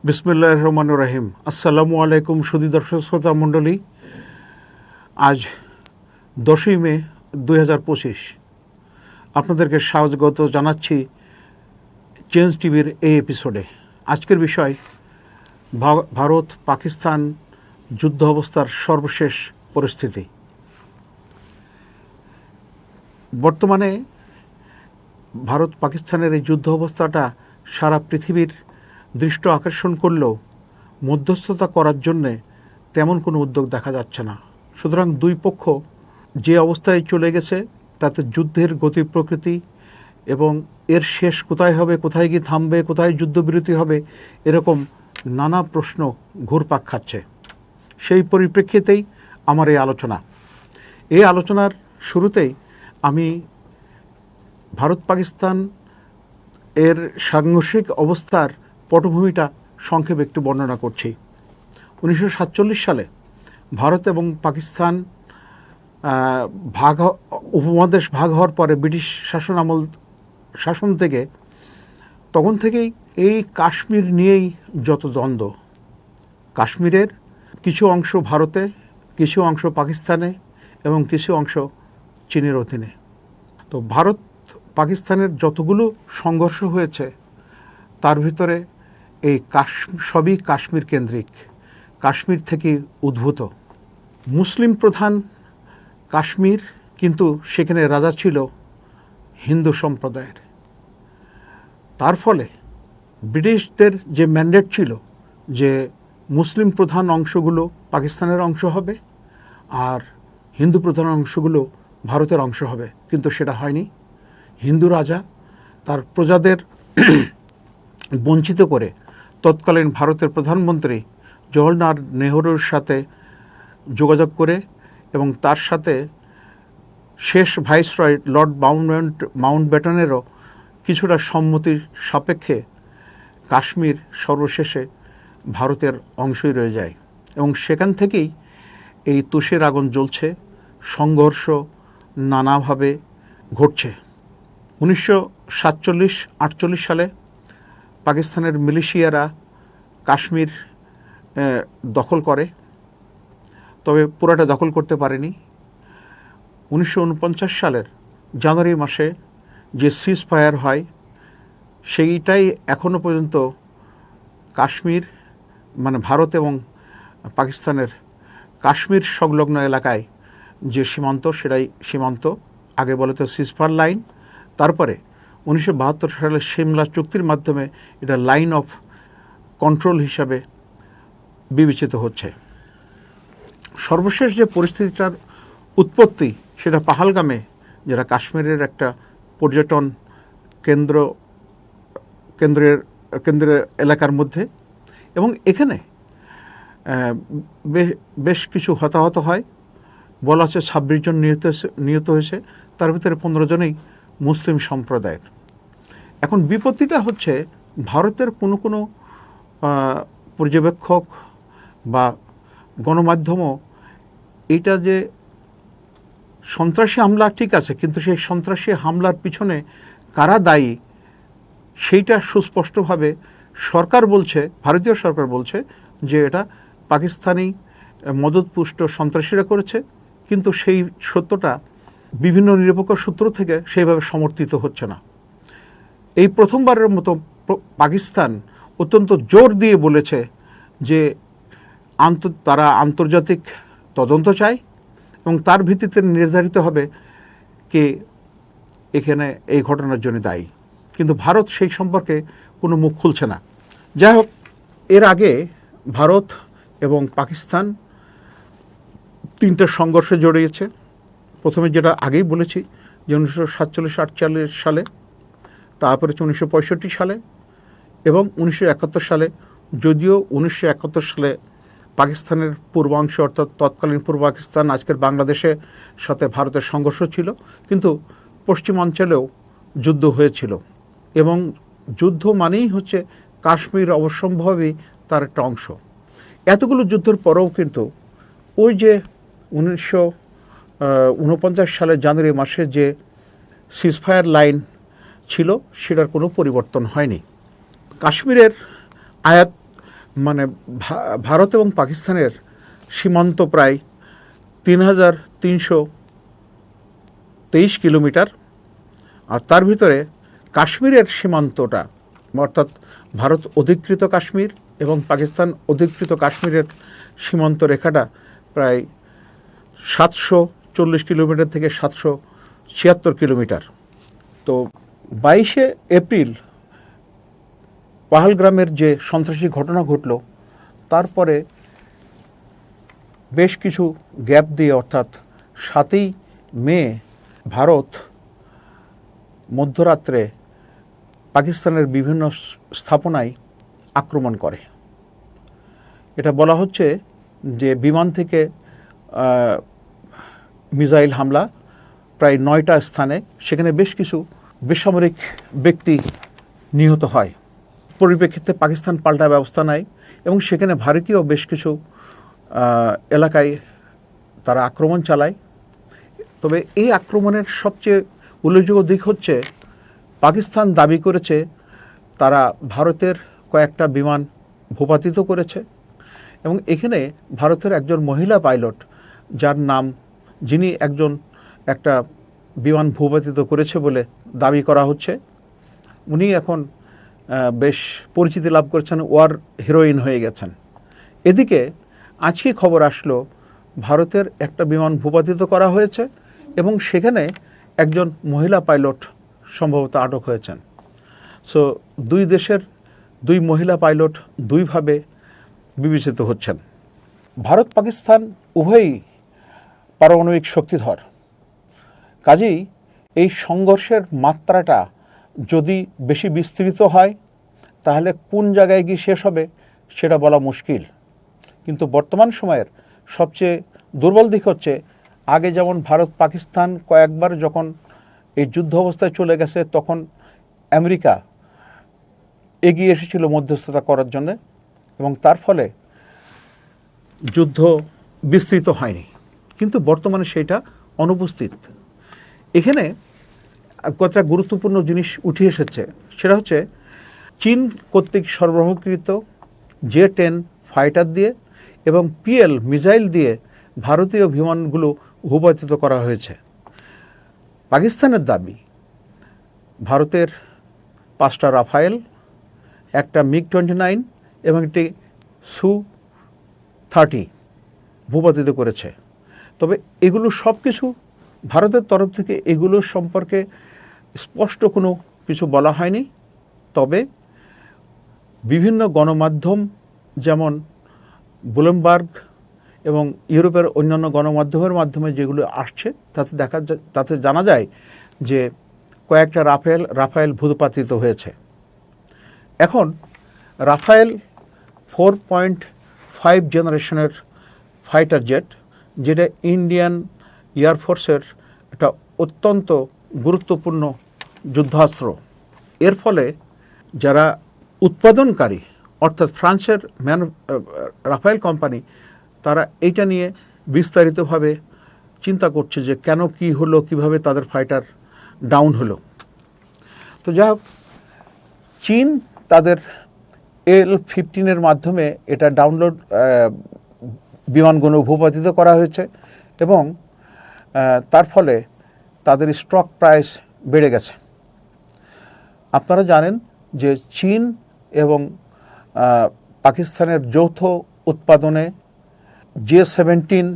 বিসমিল্লাহির রহমানির রহিম। আসসালামু আলাইকুম সুধী দর্শক শ্রোতা মণ্ডলী। আজ 10ই মে 2025। আপনাদেরকে স্বাগত জানাচ্ছি চেঞ্জ টিভির এই এপিসোডে। আজকের বিষয় ভারত পাকিস্তান যুদ্ধ অবস্থার সর্বশেষ পরিস্থিতি। বর্তমানে ভারত পাকিস্তানের এই যুদ্ধ অবস্থাটা সারা পৃথিবীর দৃষ্টি আকর্ষণ করলেও মধ্যস্থতা করার জন্যে তেমন কোনো উদ্যোগ দেখা যাচ্ছে না। সুতরাং দুই পক্ষ যে অবস্থায় চলে গেছে তাতে যুদ্ধের গতি প্রকৃতি এবং এর শেষ কোথায় হবে, কোথায় গিয়ে থামবে, কোথায় যুদ্ধবিরতি হবে, এরকম নানা প্রশ্ন ঘুরপাক খাচ্ছে। সেই পরিপ্রেক্ষিতেই আমার এই আলোচনা। এই আলোচনার শুরুতেই আমি ভারত পাকিস্তান এর সাংঘর্ষিক অবস্থার পটভূমিটা সংক্ষেপে একটু বর্ণনা করছি। 1947 সালে ভারত এবং পাকিস্তান উপমহাদেশ ভাগ হওয়ার পরে ব্রিটিশ শাসন থেকে তখন থেকেই এই কাশ্মীর নিয়েই যত দ্বন্দ্ব। কাশ্মীরের কিছু অংশ ভারতে, কিছু অংশ পাকিস্তানে এবং কিছু অংশ চীনের অধীনে। তো ভারত পাকিস্তানের যতগুলো সংঘর্ষ হয়েছে তার ভিতরে এই সবই কাশ্মীর কেন্দ্রিক, কাশ্মীর থেকে উদ্ভূত। মুসলিম প্রধান কাশ্মীর, কিন্তু সেখানে রাজা ছিল হিন্দু সম্প্রদায়ের। তার ফলে ব্রিটিশদের যে ম্যান্ডেট ছিল যে মুসলিম প্রধান অংশগুলো পাকিস্তানের অংশ হবে আর হিন্দু প্রধান অংশগুলো ভারতের অংশ হবে, কিন্তু সেটা হয়নি। হিন্দু রাজা তার প্রজাদের বঞ্চিত করে তৎকালীন ভারতের প্রধানমন্ত্রী জওহরলাল নেহরুর সাথে যোগাযোগ করে এবং তার সাথে শেষ ভাইসরয় লর্ড মাউন্টব্যাটেনেরও কিছুটা সম্মতির সাপেক্ষে কাশ্মীর সর্বশেষে ভারতের অংশই রয়ে যায় এবং সেখান থেকেই এই তুষের আগুন জ্বলছে, সংঘর্ষ নানাভাবে ঘটছে। 1947-48 সালে পাকিস্তানের মিলিশিয়ারা কাশ্মীর দখল করে, তবে পুরাটা দখল করতে পারেনি। 1949 সালের জানুয়ারি মাসে যে সিজ ফায়ার হয় সেইটাই এখনও পর্যন্ত কাশ্মীর মানে ভারত এবং পাকিস্তানের কাশ্মীর সংলগ্ন এলাকায় যে সীমান্ত, সেটাই সীমান্ত। আগে বলে তো সিজফায়ার লাইন, তারপরে 1972 সালে সিমলা চুক্তির মাধ্যমে এটা লাইন অফ কন্ট্রোল হিসাবে বিবেচিত হচ্ছে। সর্বশেষ যে পরিস্থিতিটার উৎপত্তি সেটা পাহালগামে, যেটা কাশ্মীরের একটা পর্যটন কেন্দ্রের এলাকার মধ্যে, এবং এখানে বেশ কিছু হতাহত হয়। বলা হচ্ছে 26 জন নিহত হয়েছে, তার ভিতরে 15 জনই মুসলিম সম্প্রদায়ের। এখন বিপত্তিটা হচ্ছে ভারতের কোনো কোনো পর্যবেক্ষক বা গণমাধ্যমও এটা যে সন্ত্রাসী হামলা ঠিক আছে, কিন্তু সেই সন্ত্রাসী হামলার পিছনে কারা দায়ী সেইটা সুস্পষ্টভাবে সরকার বলছে, ভারতীয় সরকার বলছে যে এটা পাকিস্তানি মদতপুষ্ট সন্ত্রাসীরা করেছে, কিন্তু সেই সত্যটা বিভিন্ন নিরপেক্ষ সূত্র থেকে সেইভাবে সমর্থিত হচ্ছে না। এই প্রথমবারের মতো পাকিস্তান অত্যন্ত জোর দিয়ে বলেছে যে তারা আন্তর্জাতিক তদন্ত চায় এবং তার ভিত্তিতে নির্ধারিত হবে কে এখানে এই ঘটনার জন্য দায়ী, কিন্তু ভারত সেই সম্পর্কে কোনো মুখ খুলছে না। যাই হোক, এর আগে ভারত এবং পাকিস্তান তিনটা সংঘর্ষে জড়িয়েছে। প্রথমে যেটা আগেই বলেছি যে 1947-48 সালে, তারপরে 1965 সালে এবং 1971 সালে। যদিও 1971 সালে পাকিস্তানের পূর্বাংশ অর্থাৎ তৎকালীন পূর্ব পাকিস্তান, আজকের বাংলাদেশের সাথে ভারতের সংঘর্ষ ছিল, কিন্তু পশ্চিমাঞ্চলেও যুদ্ধ হয়েছিল এবং যুদ্ধ মানেই হচ্ছে কাশ্মীর অবশ্যম্ভাবী তার একটা অংশ। এতগুলো যুদ্ধের পরেও কিন্তু ওই যে 1949 সালের জানুয়ারি মাসে যে সিজফায়ার লাইন ছিল সেটার কোনো পরিবর্তন হয়নি। কাশ্মীরের মানে ভারত এবং পাকিস্তানের সীমান্ত প্রায় 3,323 কিলোমিটার, আর তার ভিতরে কাশ্মীরের সীমান্তটা, অর্থাৎ ভারত অধিকৃত কাশ্মীর এবং পাকিস্তান অধিকৃত কাশ্মীরের সীমান্ত রেখাটা প্রায় 740 কিলোমিটার থেকে 776 কিলোমিটার। তো 22শে এপ্রিল পাহালগ্রামের যে সন্ত্রাসী ঘটনা ঘটল, তারপরে বেশ কিছু গ্যাপ দিয়ে, অর্থাৎ 7ই মে ভারত মধ্যরাত্রে পাকিস্তানের বিভিন্ন স্থাপনায় আক্রমণ করে। এটা বলা হচ্ছে যে বিমান থেকে মিসাইল হামলা প্রায় 9টা স্থানে, সেখানে বেশ কিছু বেসামরিক ব্যক্তি নিহত হয়। পরিপ্রেক্ষিতে পাকিস্তান পাল্টা ব্যবস্থা নেয় এবং সেখানে ভারতীয় বেশ কিছু এলাকায় তারা আক্রমণ চালায়। তবে এই আক্রমণের সবচেয়ে উল্লেখযোগ্য দিক হচ্ছে পাকিস্তান দাবি করেছে তারা ভারতের কয়েকটা বিমান ভূপাতিত করেছে এবং এখানে ভারতের একজন মহিলা পাইলট, যার নাম, যিনি একটা বিমান ভূপাতিত করেছে বলে দাবি করা হচ্ছে, উনি এখন বেশ পরিচিতি লাভ করেছেন, ওয়ার হিরোইন হয়ে গেছেন। এদিকে আজকে খবর আসলো ভারতের একটা বিমান ভূপাতিত করা হয়েছে এবং সেখানে একজন মহিলা পাইলট সম্ভবত আটক হয়েছেন। সো দুই দেশের দুই মহিলা পাইলট দুইভাবে বিবেচিত হচ্ছেন। ভারত পাকিস্তান উভয়ই পারমাণবিক শক্তিধর, কাজেই এই সংঘর্ষের মাত্রাটা যদি বেশি বিস্তৃত হয় তাহলে কোন জায়গায় গিয়ে শেষ হবে সেটা বলা মুশকিল। কিন্তু বর্তমান সময়ের সবচেয়ে দুর্বল দিক হচ্ছে, আগে যেমন ভারত পাকিস্তান কয়েকবার যখন এই যুদ্ধ অবস্থায় চলে গেছে তখন আমেরিকা এগিয়ে এসেছিল মধ্যস্থতা করার জন্য এবং তার ফলে যুদ্ধ বিস্তৃত হয়নি, কিন্তু বর্তমানে সেটা অনুপস্থিত। এখানে কতটা গুরুত্বপূর্ণ জিনিস উঠে এসেছে, সেটা হচ্ছে চীন কর্তৃক সরবরাহকৃত J-10 ফাইটার দিয়ে এবং PL মিসাইল দিয়ে ভারতীয় বিমানগুলো ভূপাতিত করা হয়েছে। পাকিস্তানের দাবি ভারতের 5টা রাফায়েল, একটা MiG-29 এবং একটি Su-30 ভূপাতিত করেছে। তবে এগুলো সব কিছু ভারতের তরফ থেকে এগুলো সম্পর্কে স্পষ্ট কোনো কিছু বলা হয়নি। তবে বিভিন্ন গণমাধ্যম যেমন ব্লুমবার্গ এবং ইউরোপের অন্যান্য গণমাধ্যমের মাধ্যমে যেগুলো আসছে তাতে জানা যায় যে কয়েকটা রাফায়েল ভূপাতিত হয়েছে। এখন রাফায়েল 4.5 জেনারেশনের ফাইটার জেট, যেটা ইন্ডিয়ান এয়ারফোর্সের একটা অত্যন্ত গুরুত্বপূর্ণ যুদ্ধাস্ত্র। এর ফলে যারা উৎপাদনকারী, অর্থাৎ ফ্রান্সের রাফায়েল কোম্পানি, তারা এইটা নিয়ে বিস্তারিতভাবে চিন্তা করছে যে কেন, কি হলো, কিভাবে তাদের ফাইটার ডাউন হলো। তো যাই হোক, চীন তাদের L-15 মাধ্যমে এটা ডাউনলোড বিমানগুলো ভূপাতিত করা হয়েছে এবং তার ফলে তাদের স্টক প্রাইস বেড়ে গেছে। আপনারা জানেন যে চীন এবং পাকিস্তানের যৌথ উৎপাদনে J-17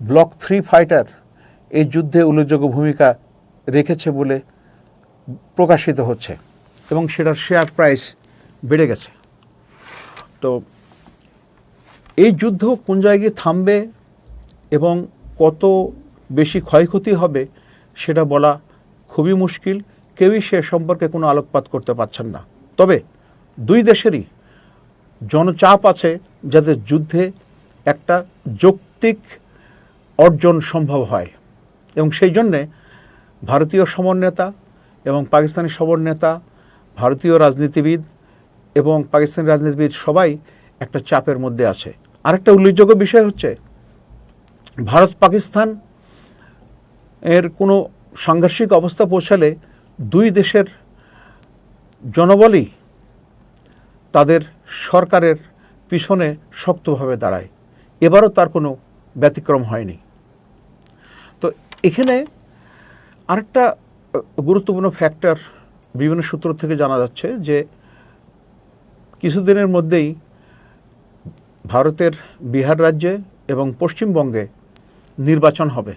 ব্লক 3 ফাইটার এই যুদ্ধে উল্লেখযোগ্য ভূমিকা রেখেছে বলে প্রকাশিত হচ্ছে এবং সেটার শেয়ার প্রাইস বেড়ে গেছে। তো এই যুদ্ধ কোন জায়গায় থামবে এবং কত বেশি ক্ষয়ক্ষতি হবে সেটা বলা খুবই মুশকিল। কেউই সে সম্পর্কে কোনো আলোকপাত করতে পারছেন না। তবে দুই দেশেরই জনচাপ আছে যাতে যুদ্ধে একটা যৌক্তিক অর্জন সম্ভব হয় এবং সেই জন্যে ভারতীয় সমরনেতা এবং পাকিস্তানি সমরনেতা, ভারতীয় রাজনীতিবিদ এবং পাকিস্তানি রাজনীতিবিদ সবাই একটা চাপের মধ্যে আছে। আরেকটা উল্লেখযোগ্য বিষয় হচ্ছে, ভারত পাকিস্তান এর কোনো সাংঘর্ষিক অবস্থা পৌঁছালে দুই দেশের জনবলই তাদের সরকারের পিছনে শক্তভাবে দাঁড়ায়। এবারও তার কোনো ব্যতিক্রম হয়নি। তো এখানে আরেকটা গুরুত্বপূর্ণ ফ্যাক্টর বিভিন্ন সূত্র থেকে জানা যাচ্ছে যে কিছুদিনের মধ্যেই ভারতের বিহার রাজ্যে এবং পশ্চিমবঙ্গে নির্বাচন হবে।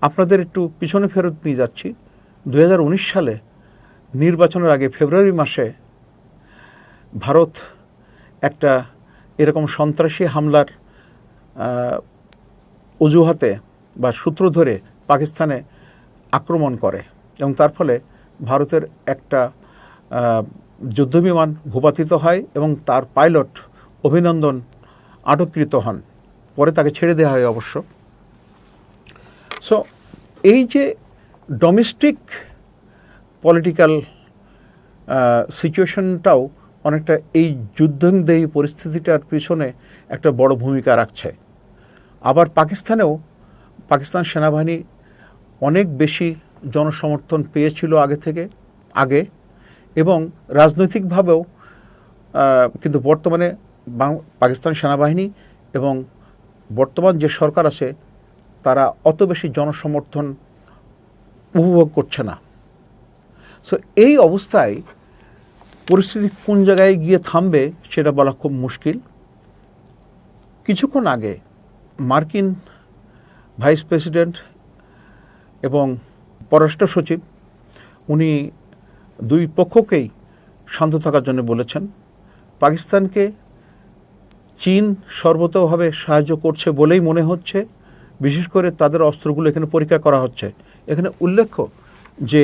আপনাদের একটু পিছনে ফেরত নিয়ে যাচ্ছি। 2019 সালে নির্বাচনের আগে ফেব্রুয়ারি মাসে ভারত একটা এরকম সন্ত্রাসী হামলার অজুহাতে বা সূত্র ধরে পাকিস্তানে আক্রমণ করে এবং তার ফলে ভারতের একটা যুদ্ধবিমান ভূপাতিত হয় এবং তার পাইলট অভিনন্দন আটককৃত হন। পরে তাকে ছেড়ে দেওয়া হয় অবশ্য। সো এই যে ডোমেস্টিক পলিটিক্যাল সিচুয়েশনটাও অনেকটা এই যুদ্ধংদেহী পরিস্থিতিটার পিছনে একটা বড় ভূমিকা রাখছে। আবার পাকিস্তানেও পাকিস্তান সেনাবাহিনী অনেক বেশি জনসমর্থন পেয়েছিল আগে এবং রাজনৈতিকভাবেও কিন্তু বর্তমানে পাকিস্তান সেনাবাহিনী এবং বর্তমান যে সরকার আছে তারা অত বেশি জনসমর্থন উপভোগ করছে না। সো এই অবস্থায় পরিস্থিতি কোন জায়গায় গিয়ে থামবে সেটা বলা খুব মুশকিল। কিছুক্ষণ আগে মার্কিন ভাইস প্রেসিডেন্ট এবং পররাষ্ট্র সচিব উনি দুই পক্ষকেই শান্ত থাকার জন্য বলেছেন। পাকিস্তানকে চীন সর্বতোভাবে সাহায্য করছে বলেই মনে হচ্ছে, বিশেষ করে তাদের অস্ত্রগুলো এখানে পরীক্ষা করা হচ্ছে। এখানে উল্লেখ্য যে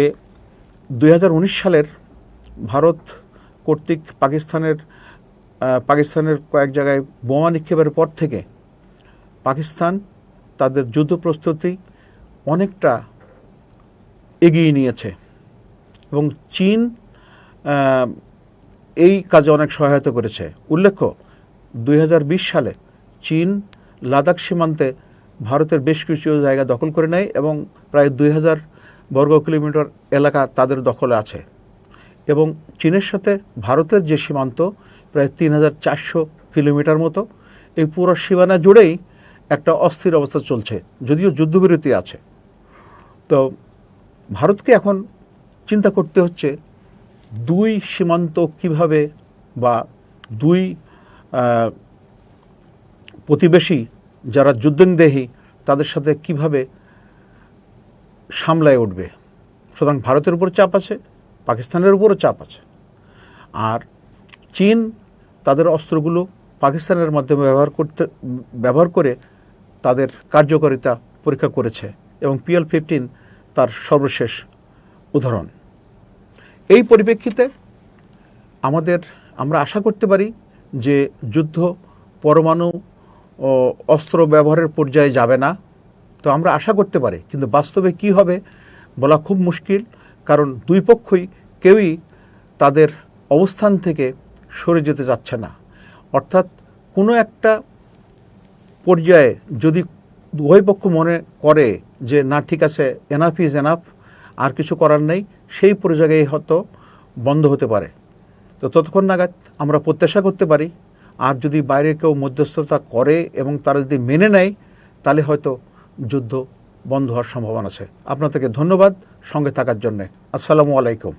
2019 সালের ভারত কর্তৃক পাকিস্তানের কয়েক জায়গায় বোমা নিক্ষেপের পর থেকে পাকিস্তান তাদের যুদ্ধ প্রস্তুতি অনেকটা এগিয়ে নিয়েছে এবং চীন এই কাজে অনেক সহায়তা করেছে। উল্লেখ্য 2020 সালে চীন লাদাখ সীমান্তে ভারতের বেশ কিছু জায়গা দখল করে নেয় এবং প্রায় 2000 বর্গ কিলোমিটার এলাকা তাদের দখলে আছে এবং চীনের সাথে ভারতের যে সীমান্ত প্রায় 3400 কিলোমিটার মতো, এই পুরো সীমানা জুড়েই একটা অস্থির অবস্থা চলছে, যদিও যুদ্ধবিরতি আছে। তো ভারতকে এখন চিন্তা করতে হচ্ছে দুই সীমান্ত কিভাবে বা দুই প্রতিবেশী যারা যুদ্ধংদেহী তাদের সাথে কিভাবে সামলায় উঠবে। সুতরাং ভারতের উপর চাপ আছে, পাকিস্তানের উপরও চাপ আছে। আর চীন তাদের অস্ত্রগুলো পাকিস্তানের মাধ্যমে ব্যবহার করে তাদের কার্যকারিতা পরীক্ষা করেছে এবং PL-15 তার সর্বশেষ উদাহরণ। এই পরিপ্রেক্ষিতে আমরা আশা করতে পারি যে যুদ্ধ পরমাণু ও অস্ত্র ব্যবহারের পর্যায়ে যাবে না। তো আমরা আশা করতে পারি, কিন্তু বাস্তবে কি হবে বলা খুব মুশকিল, কারণ দুই পক্ষই কেউই তাদের অবস্থান থেকে সরে যেতে চাচ্ছে না। অর্থাৎ কোনো একটা পর্যায়ে যদি উভয় পক্ষ মনে করে যে না ঠিক আছে, এনাফ ইজ এনাফ, আর কিছু করার নেই, সেই পর্যায়ে হয়তো বন্ধ হতে পারে। তো ততক্ষণ নাগাদ আমরা প্রত্যাশা করতে পারি, আর যদি বাইরে কেউ মধ্যস্থতা করে এবং তারা যদি মেনে নেয় তাহলে হয়তো যুদ্ধ বন্ধ হওয়ার সম্ভাবনা আছে। আপনাদেরকে ধন্যবাদ সঙ্গে থাকার জন্যে। আসসালামু আলাইকুম।